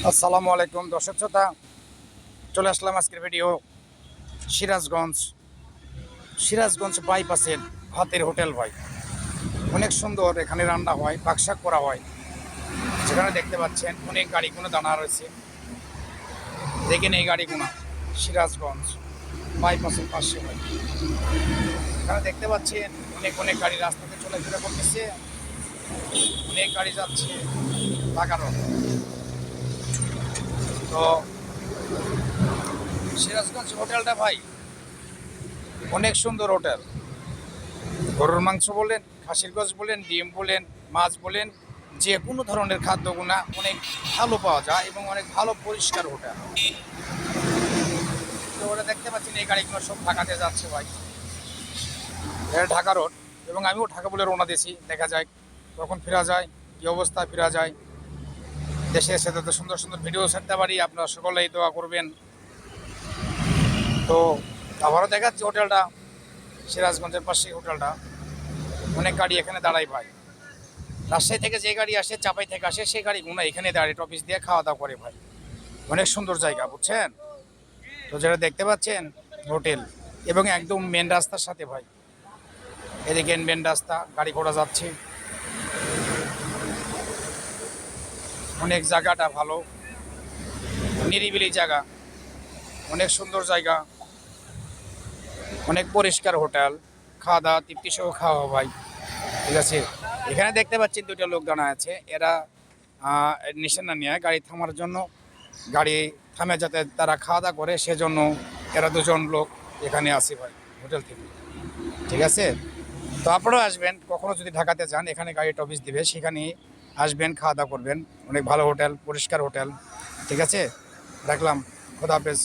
আসসালামু আলাইকুম দর্শক শ্রোতা, চলে আসলাম আজকের ভিডিও সিরাজগঞ্জ বাইপাসের ভাতের হোটেল ভাই। অনেক সুন্দর এখানে রান্না হয়, পাকশাক করা হয়। যেখানে দেখতে পাচ্ছেন অনেক গাড়িগুলো দাঁড়া রয়েছে। দেখেন এই গাড়িগুলো সিরাজগঞ্জ বাইপাসের পাশে ভাই। এখানে দেখতে পাচ্ছেন অনেক অনেক গাড়ি রাস্তাতে চলাফেরা করতেছে, অনেক গাড়ি যাচ্ছে লাগানো। তো সিরাজগঞ্জ হোটেলটা ভাই অনেক সুন্দর হোটেল। গরুর মাংস বলেন, খাসির গোশ বলেন, ডিম বলেন, মাছ বলেন, যে কোনো ধরনের খাদ্যগুনা অনেক ভালো পাওয়া যায় এবং অনেক ভালো পরিষ্কার হোটেল। তো ওরা দেখতে পাচ্ছেন এই গাড়িগুলো সব ঢাকাতে যাচ্ছে ভাই। এটা ঢাকা রোড এবং আমিও ঢাকা বলে রওনা দিয়েছি। দেখা যায় কখন ফেরা যায়, কী অবস্থায় ফেরা যায়। দেশে এসে তো সুন্দর সুন্দর ভিডিও ছাড়তে পারি, আপনারা সকলেই দোয়া করবেন। তো আবারও দেখাচ্ছি হোটেলটা, সিরাজগঞ্জের পাশে হোটেলটা। অনেক গাড়ি এখানে দাঁড়ায় ভাই। রাজশাহী থেকে যে গাড়ি আসে, চাপাই থেকে আসে, সেই গাড়িগুলো এখানে দাঁড়িয়ে টপিস দিয়ে খাওয়া দাওয়া করে ভাই। অনেক সুন্দর জায়গা, বুঝছেন? তো যেটা দেখতে পাচ্ছেন হোটেল এবং একদম মেন রাস্তার সাথে ভাই। এদিকে মেন রাস্তা, গাড়ি ঘোড়া যাচ্ছে। অনেক জায়গাটা ভালো, নিরিবিলি জায়গা, অনেক সুন্দর জায়গা, অনেক পরিষ্কার হোটেল। খাওয়া দাওয়া তৃপ্তি সহ খাওয়া ভাই, ঠিক আছে। এখানে দেখতে পাচ্ছেন দুইটা লোক দাঁড়া আছে। এরা নিশানা নিয়ে গাড়ি থামার জন্য, গাড়ি থামে যাতে তারা খাওয়া দাওয়া করে, সেজন্য এরা দুজন লোক এখানে আসে ভাই হোটেল থেকে, ঠিক আছে। তো আপনারাও আসবেন, কখনো যদি ঢাকাতে যান, এখানে গাড়ির অফিস দিবে, সেখানে আসবেন, খাওয়া দাওয়া করবেন। অনেক ভালো হোটেল, পরিষ্কার হোটেল, ঠিক আছে। রাখলাম, খোদা হাফেজ।